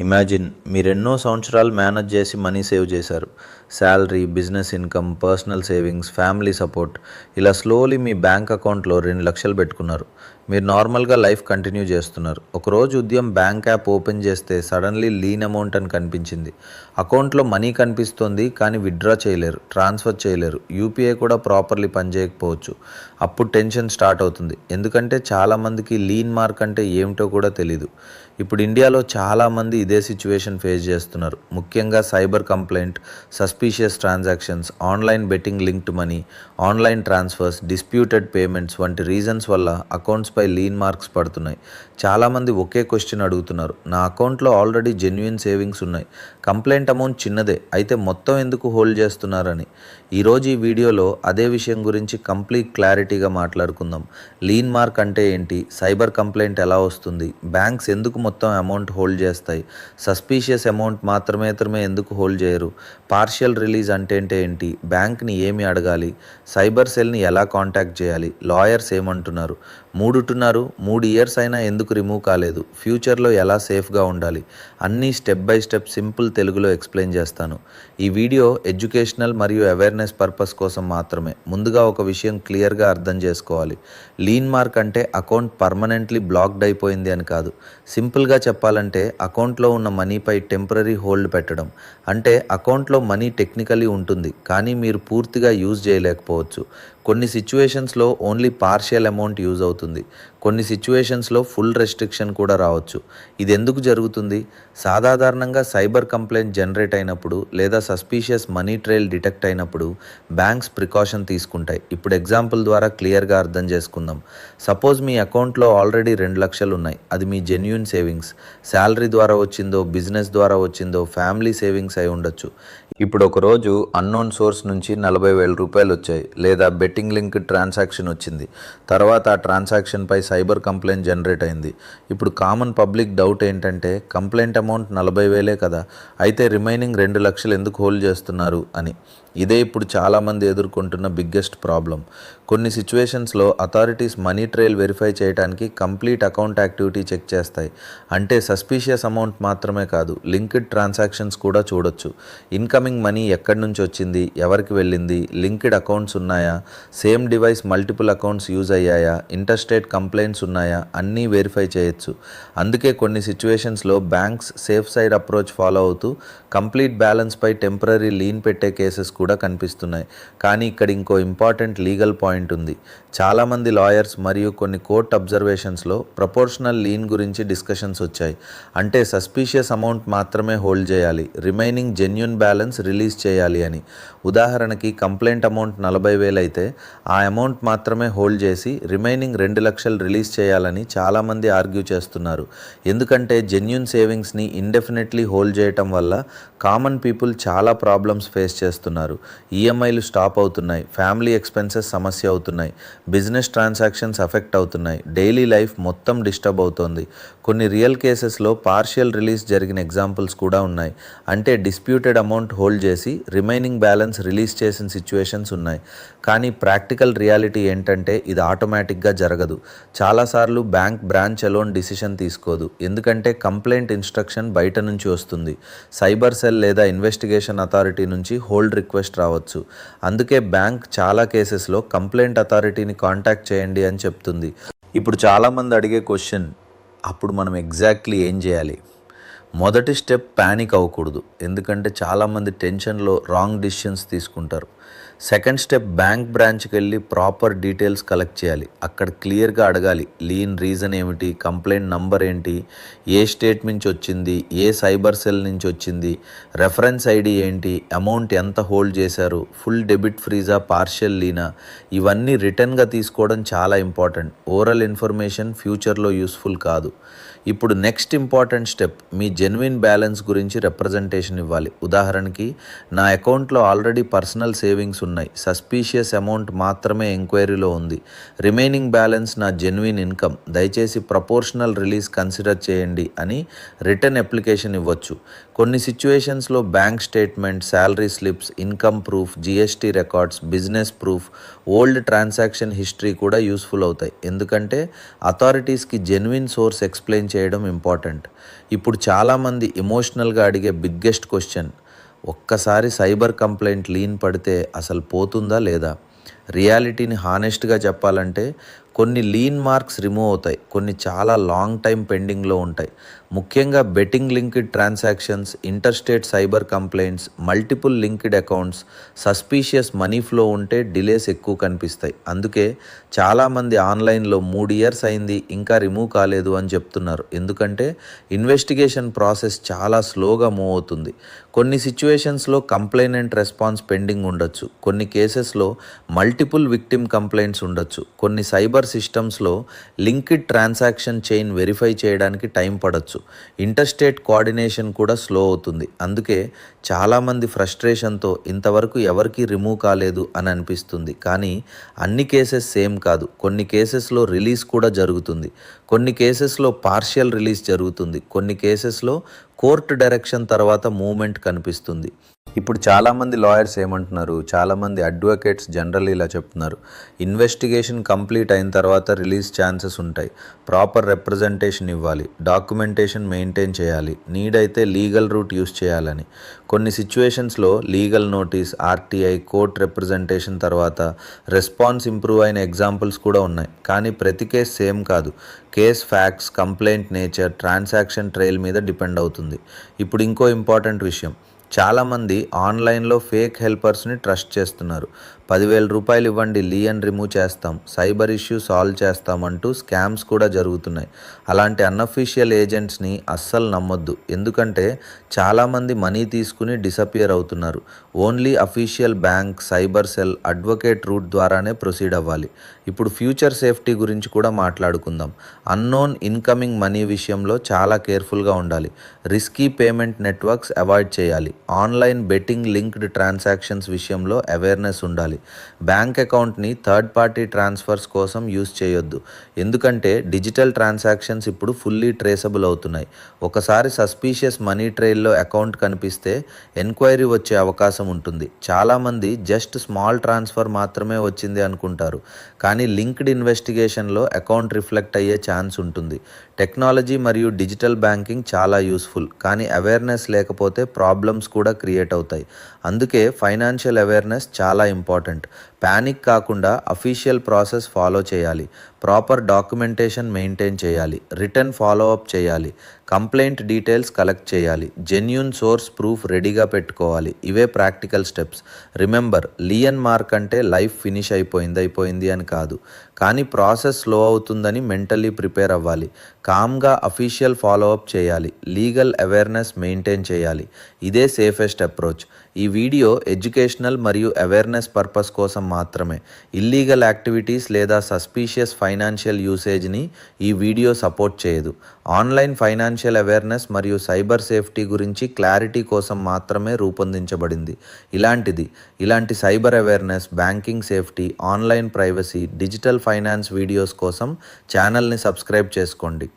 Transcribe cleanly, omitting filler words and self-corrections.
Imagine మీరెన్నో సంవత్సరాలు manage చేసి money save చేశారు. Salary, business income, personal savings, family support ఇలా స్లోలీ మీ బ్యాంక్ అకౌంట్లో 2 లక్షలు పెట్టుకున్నారు. మీరు నార్మల్గా లైఫ్ కంటిన్యూ చేస్తున్నారు. ఒకరోజు ఉదయం బ్యాంక్ యాప్ ఓపెన్ చేస్తే సడన్లీ లీన్ అమౌంట్ అని కనిపించింది. అకౌంట్లో మనీ కనిపిస్తుంది కానీ విత్డ్రా చేయలేరు, ట్రాన్స్ఫర్ చేయలేరు, యూపీఐ కూడా ప్రాపర్లీ పనిచేయకపోవచ్చు. అప్పుడు టెన్షన్ స్టార్ట్ అవుతుంది. ఎందుకంటే చాలామందికి లీన్ మార్క్ అంటే ఏమిటో కూడా తెలీదు. ఇప్పుడు ఇండియాలో చాలామంది ఇదే సిచ్యువేషన్ ఫేస్ చేస్తున్నారు. ముఖ్యంగా cyber complaint, suspicious transactions, online betting linked money, online transfers, disputed payments వంటి రీజన్స్ వల్ల అకౌంట్స్పై లీన్ మార్క్స్ పడుతున్నాయి. చాలామంది ఒకే క్వశ్చన్ అడుగుతున్నారు, నా అకౌంట్లో ఆల్రెడీ జెన్యున్ సేవింగ్స్ ఉన్నాయి, కంప్లైంట్ అమౌంట్ చిన్నదే, అయితే మొత్తం ఎందుకు హోల్డ్ చేస్తున్నారని. ఈరోజు ఈ వీడియోలో అదే విషయం గురించి కంప్లీట్ క్లారిటీగా మాట్లాడుకుందాం. లీన్ మార్క్ అంటే ఏంటి, సైబర్ కంప్లైంట్ ఎలా వస్తుంది, బ్యాంక్స్ ఎందుకు మొత్తం అమౌంట్ హోల్డ్ చేస్తాయి, సస్పీషియస్ అమౌంట్ మాత్రమే ఎందుకు హోల్డ్ చేయరు, పార్షియల్ రిలీజ్ అంటే ఏంటి, బ్యాంక్ని ఏమి అడగాలి, సైబర్ సెల్ని ఎలా కాంటాక్ట్ చేయాలి, లాయర్స్ ఏమంటున్నారు, 3 ఇయర్స్ అయినా ఎందుకు రిమూవ్ కాలేదు, ఫ్యూచర్లో ఎలా సేఫ్గా ఉండాలి, అన్నీ స్టెప్ బై స్టెప్ సింపుల్ తెలుగులో ఎక్స్ప్లెయిన్ చేస్తాను. ఈ వీడియో ఎడ్యుకేషనల్ మరియు అవేర్నెస్ పర్పస్ కోసం మాత్రమే. ముందుగా ఒక విషయం క్లియర్గా అర్థం చేసుకోవాలి. లీన్ మార్క్ అంటే అకౌంట్ పర్మనెంట్లీ బ్లాక్డ్ అయిపోయింది అని కాదు. సింపుల్గా చెప్పాలంటే అకౌంట్లో ఉన్న మనీపై టెంపరరీ హోల్డ్ పెట్టడం. అంటే అకౌంట్లో మనీ టెక్నికలీ ఉంటుంది కానీ మీరు పూర్తిగా యూజ్ చేయలేకపోవచ్చు. కొన్ని సిచ్యువేషన్స్లో ఓన్లీ పార్షియల్ అమౌంట్ యూజ్ అవుతుంది, కొన్ని సిచ్యువేషన్స్లో ఫుల్ రెస్ట్రిక్షన్ కూడా రావచ్చు. ఇది ఎందుకు జరుగుతుంది? సాధారణంగా సైబర్ కంప్లైంట్ జనరేట్ అయినప్పుడు లేదా సస్పీషియస్ మనీ ట్రైల్ డిటెక్ట్ అయినప్పుడు బ్యాంక్స్ ప్రికాషన్ తీసుకుంటాయి. ఇప్పుడు ఎగ్జాంపుల్ ద్వారా క్లియర్గా అర్థం చేసుకుందాం. సపోజ్ మీ అకౌంట్లో ఆల్రెడీ 2 లక్షలు ఉన్నాయి. అది మీ జెన్యూన్ సేవింగ్స్, శాలరీ ద్వారా వచ్చిందో, బిజినెస్ ద్వారా వచ్చిందో, ఫ్యామిలీ సేవింగ్స్ అయి ఉండొచ్చు. ఇప్పుడు ఒకరోజు అన్నోన్ సోర్స్ నుంచి 40,000 రూపాయలు వచ్చాయి, లేదా బెట్టింగ్ లింక్ ట్రాన్సాక్షన్ వచ్చింది. తర్వాత ఆ ట్రాన్సాక్షన్పై సైబర్ కంప్లైంట్ జనరేట్ అయింది. ఇప్పుడు కామన్ పబ్లిక్ డౌట్ ఏంటంటే, కంప్లైంట్ అమౌంట్ 40,000 కదా, అయితే రిమైనింగ్ 2 లక్షలు ఎందుకు హోల్డ్ చేస్తున్నారు అని. ఇదే ఇప్పుడు చాలామంది ఎదుర్కొంటున్న బిగ్గెస్ట్ ప్రాబ్లం. కొన్ని సిచ్యువేషన్స్లో అథారిటీస్ మనీ ట్రైల్ వెరిఫై చేయడానికి కంప్లీట్ అకౌంట్ యాక్టివిటీ చెక్ చేస్తాయి. అంటే సస్పీషియస్ అమౌంట్ మాత్రమే కాదు, లింక్డ్ ట్రాన్సాక్షన్స్ కూడా చూడొచ్చు. ఇన్కమింగ్ మనీ ఎక్కడి నుంచి వచ్చింది, ఎవరికి వెళ్ళింది, లింక్డ్ అకౌంట్స్ ఉన్నాయా, same device multiple accounts use అయ్యాయా, ఇంటర్స్టేట్ కంప్లైంట్స్ ఉన్నాయా, అన్నీ వెరిఫై చేయొచ్చు. అందుకే కొన్ని సిచ్యువేషన్స్లో banks safe side approach follow అవుతూ కంప్లీట్ బ్యాలెన్స్పై టెంపరరీ లీన్ పెట్టే కేసెస్ కూడా కనిపిస్తున్నాయి. కానీ ఇక్కడ ఇంకో ఇంపార్టెంట్ లీగల్ పాయింట్ ఉంది. చాలామంది లాయర్స్ మరియు కొన్ని కోర్ట్ అబ్జర్వేషన్స్లో ప్రపోర్షనల్ లీన్ గురించి డిస్కషన్స్ వచ్చాయి. అంటే సస్పీషియస్ అమౌంట్ మాత్రమే హోల్డ్ చేయాలి, రిమైనింగ్ జెన్యూన్ బ్యాలెన్స్ రిలీజ్ చేయాలి అని. ఉదాహరణకి కంప్లైంట్ అమౌంట్ 40,000 అయితే ఆ అమౌంట్ మాత్రమే హోల్డ్ చేసి రిమైనింగ్ 2 లక్షలు రిలీజ్ చేయాలని చాలామంది ఆర్గ్యూ చేస్తున్నారు. ఎందుకంటే జెన్యూన్ సేవింగ్స్ని ఇండెఫినెట్లీ హోల్డ్ చేయటం వల్ల కామన్ పీపుల్ చాలా ప్రాబ్లమ్స్ ఫేస్ చేస్తున్నారు. ఈఎంఐలు స్టాప్ అవుతున్నాయి, ఫ్యామిలీ ఎక్స్పెన్సెస్ సమస్య అవుతున్నాయి, బిజినెస్ ట్రాన్సాక్షన్స్ అఫెక్ట్ అవుతున్నాయి, డైలీ లైఫ్ మొత్తం డిస్టర్బ్ అవుతోంది. కొన్ని రియల్ కేసెస్లో పార్షియల్ రిలీజ్ జరిగిన ఎగ్జాంపుల్స్ కూడా ఉన్నాయి. అంటే డిస్ప్యూటెడ్ అమౌంట్ హోల్డ్ చేసి రిమైనింగ్ బ్యాలెన్స్ రిలీజ్ చేసిన సిచ్యువేషన్స్ ఉన్నాయి. కానీ ప్రాక్టికల్ రియాలిటీ ఏంటంటే ఇది ఆటోమేటిక్గా జరగదు. చాలాసార్లు బ్యాంక్ బ్రాంచ్ అలోన్ డిసిషన్ తీసుకోదు. ఎందుకంటే కంప్లైంట్ ఇన్స్ట్రక్షన్ బయట నుంచి వస్తుంది, సైబర్ సెల్ లేదా ఇన్వెస్టిగేషన్ అథారిటీ నుంచి హోల్డ్ రిక్వెస్ట్ రావచ్చు. అందుకే బ్యాంక్ చాలా కేసెస్లో కంప్లైంట్ అథారిటీని కాంటాక్ట్ చేయండి అని చెప్తుంది. ఇప్పుడు చాలామంది అడిగే క్వశ్చన్, అప్పుడు మనం ఎగ్జాక్ట్లీ ఏం చేయాలి? మొదటి స్టెప్ ప్యానిక్ అవ్వకూడదు, ఎందుకంటే చాలామంది టెన్షన్లో రాంగ్ డిసిషన్స్ తీసుకుంటారు. సెకండ్ స్టెప్ బ్యాంక్ బ్రాంచ్కి వెళ్ళి ప్రాపర్ డీటెయిల్స్ కలెక్ట్ చేయాలి. అక్కడ క్లియర్గా అడగాలి, లీన్ రీజన్ ఏమిటి, కంప్లైంట్ నంబర్ ఏంటి, ఏ స్టేట్ నుంచి వచ్చింది, ఏ సైబర్ సెల్ నుంచి వచ్చింది, రెఫరెన్స్ ఐడి ఏంటి, అమౌంట్ ఎంత హోల్డ్ చేశారు, ఫుల్ డెబిట్ ఫ్రీజా, పార్షియల్ లీనా, ఇవన్నీ రిటర్న్గా తీసుకోవడం చాలా ఇంపార్టెంట్. ఓరల్ ఇన్ఫర్మేషన్ ఫ్యూచర్లో యూస్ఫుల్ కాదు. ఇప్పుడు నెక్స్ట్ ఇంపార్టెంట్ స్టెప్, మీ జెన్యున్ బ్యాలెన్స్ గురించి రిప్రజెంటేషన్ ఇవ్వాలి. ఉదాహరణకి, నా అకౌంట్లో ఆల్రెడీ పర్సనల్ సేవింగ్స్ ఉన్నాయి, సస్పీషియస్ అమౌంట్ మాత్రమే ఎంక్వైరీలో ఉంది, రిమైనింగ్ బ్యాలెన్స్ నా జెన్యున్ ఇన్కమ్, దయచేసి ప్రపోర్షనల్ రిలీజ్ కన్సిడర్ చేయండి అని రిటర్న్ అప్లికేషన్ ఇవ్వచ్చు. కొన్ని సిచ్యువేషన్స్లో bank statement, salary slips, income proof, GST records, business proof, old transaction history కూడా యూస్ఫుల్ అవుతాయి. ఎందుకంటే అథారిటీస్కి జెన్యున్ సోర్స్ ఎక్స్ప్లెయిన్ చేయడం ఇంపార్టెంట్. ఇప్పుడు చాలామంది ఎమోషనల్గా అడిగే బిగ్గెస్ట్ క్వశ్చన్, ఒక్కసారి సైబర్ కంప్లైంట్ లీన్ పడితే అసలు పోతుందా లేదా? రియాలిటీని హానెస్ట్గా చెప్పాలంటే కొన్ని లీన్ మార్క్స్ రిమూవ్ అవుతాయి, కొన్ని చాలా లాంగ్ టైం పెండింగ్లో ఉంటాయి. ముఖ్యంగా betting linked transactions, interstate cyber complaints, multiple linked accounts, suspicious money flow ఉంటే డిలేస్ ఎక్కువ కనిపిస్తాయి. అందుకే చాలామంది ఆన్లైన్లో 3 ఇయర్స్ అయింది ఇంకా రిమూవ్ కాలేదు అని చెప్తున్నారు. ఎందుకంటే ఇన్వెస్టిగేషన్ ప్రాసెస్ చాలా స్లోగా మూవ్ అవుతుంది. కొన్ని సిచ్యువేషన్స్లో కంప్లైనెంట్ రెస్పాన్స్ పెండింగ్ ఉండొచ్చు, కొన్ని కేసెస్లో మల్టిపుల్ విక్టిమ్ కంప్లైంట్స్ ఉండొచ్చు, కొన్ని సైబర్ సిస్టమ్స్లో లింక్డ్ ట్రాన్సాక్షన్ చైన్ వెరిఫై చేయడానికి టైం పడవచ్చు, ఇంటర్స్టేట్ కోఆర్డినేషన్ కూడా స్లో అవుతుంది. అందుకే చాలామంది ఫ్రస్ట్రేషన్తో ఇంతవరకు ఎవరికీ రిమూవ్ కాలేదు అని అనిపిస్తుంది. కానీ అన్ని కేసెస్ సేమ్ కాదు. కొన్ని కేసెస్లో రిలీజ్ కూడా జరుగుతుంది, కొన్ని కేసెస్లో పార్షియల్ రిలీజ్ జరుగుతుంది, కొన్ని కేసెస్లో కోర్టు డైరెక్షన్ తర్వాత మూవ్మెంట్ కనిపిస్తుంది. ఇప్పుడు చాలామంది లాయర్స్ ఏమంటున్నారు, చాలామంది అడ్వకేట్స్ జనరల్ ఇలా చెప్తున్నారు, ఇన్వెస్టిగేషన్ కంప్లీట్ అయిన తర్వాత రిలీజ్ ఛాన్సెస్ ఉంటాయి, ప్రాపర్ రిప్రజెంటేషన్ ఇవ్వాలి, డాక్యుమెంటేషన్ మెయింటైన్ చేయాలి, నీడ్ అయితే లీగల్ రూట్ యూస్ చేయాలని. కొన్ని సిచ్యువేషన్స్లో legal notice, RTI, court representation తర్వాత రెస్పాన్స్ ఇంప్రూవ్ అయిన ఎగ్జాంపుల్స్ కూడా ఉన్నాయి. కానీ ప్రతి కేసు సేమ్ కాదు. Case facts, complaint nature, transaction trail మీద డిపెండ్ అవుతుంది. ఇప్పుడు ఇంకో ఇంపార్టెంట్ విషయం, చాలామంది ఆన్లైన్లో ఫేక్ హెల్పర్స్ని ట్రస్ట్ చేస్తున్నారు. 10,000 రూపాయలు ఇవ్వండి, లీయన్ రిమూవ్ చేస్తాం, సైబర్ ఇష్యూ సాల్వ్ చేస్తామంటూ స్కామ్స్ కూడా జరుగుతున్నాయి. అలాంటి అన్అఫీషియల్ ఏజెంట్స్ని అస్సలు నమ్మొద్దు. ఎందుకంటే చాలామంది మనీ తీసుకుని డిసపియర్ అవుతున్నారు. Only official bank, cyber cell, advocate route ద్వారానే ప్రొసీడ్ అవ్వాలి. ఇప్పుడు ఫ్యూచర్ సేఫ్టీ గురించి కూడా మాట్లాడుకుందాం. అన్నోన్ ఇన్కమింగ్ మనీ విషయంలో చాలా కేర్ఫుల్గా ఉండాలి. రిస్కీ పేమెంట్ నెట్వర్క్స్ అవాయిడ్ చేయాలి. ఆన్లైన్ బెట్టింగ్ లింక్డ్ ట్రాన్సాక్షన్స్ విషయంలో అవేర్నెస్ ఉండాలి. బ్యాంక్ అకౌంట్ని థర్డ్ పార్టీ ట్రాన్స్ఫర్స్ కోసం యూజ్ చేయొద్దు. ఎందుకంటే డిజిటల్ ట్రాన్సాక్షన్స్ ఇప్పుడు ఫుల్లీ ట్రేసబుల్ అవుతున్నాయి. ఒకసారి సస్పీషియస్ మనీ ట్రైల్లో అకౌంట్ కనిపిస్తే ఎంక్వైరీ వచ్చే అవకాశం ఉంటుంది. చాలామంది జస్ట్ స్మాల్ ట్రాన్స్ఫర్ మాత్రమే వచ్చింది అనుకుంటారు, కానీ లింక్డ్ ఇన్వెస్టిగేషన్లో అకౌంట్ రిఫ్లెక్ట్ అయ్యే ఛాన్స్ ఉంటుంది. టెక్నాలజీ మరియు డిజిటల్ బ్యాంకింగ్ చాలా యూస్ఫుల్, కానీ అవేర్నెస్ లేకపోతే ప్రాబ్లమ్స్ కూడా క్రియేట్ అవుతాయి. అందుకే ఫైనాన్షియల్ అవేర్నెస్ చాలా ఇంపార్టెంట్. ప్యానిక్ కాకుండా అఫీషియల్ ప్రాసెస్ ఫాలో చేయాలి, ప్రాపర్ డాక్యుమెంటేషన్ మెయింటైన్ చేయాలి, రిటర్న్ ఫాలోఅప్ చేయాలి, కంప్లైంట్ డీటెయిల్స్ కలెక్ట్ చేయాలి, జెన్యూన్ సోర్స్ ప్రూఫ్ రెడీగా పెట్టుకోవాలి. ఇవే ప్రాక్టికల్ స్టెప్స్. రిమెంబర్, లియన్ మార్క్ అంటే లైఫ్ ఫినిష్ అయిపోయింది అని కాదు, కానీ ప్రాసెస్ స్లో అవుతుందని మెంటల్లీ ప్రిపేర్ అవ్వాలి. కామ్గా అఫీషియల్ ఫాలోఅప్ చేయాలి, లీగల్ అవేర్నెస్ మెయింటైన్ చేయాలి. ఇదే సేఫెస్ట్ అప్రోచ్. ఈ వీడియో ఎడ్యుకేషనల్ మరియు అవేర్నెస్ పర్పస్ కోసం మాత్రమే. ఇల్లీగల్ యాక్టివిటీస్ లేదా సస్పీషియస్ ఫైనాన్షియల్ యూసేజ్ని ఈ వీడియో సపోర్ట్ చేయదు. ఆన్లైన్ ఫైనాన్షియల్ అవేర్నెస్ మరియు సైబర్ సేఫ్టీ గురించి క్లారిటీ కోసం మాత్రమే రూపొందించబడింది. ఇలాంటి cyber awareness, banking safety, online privacy, digital finance videos కోసం ఛానల్ని సబ్స్క్రైబ్ చేసుకోండి.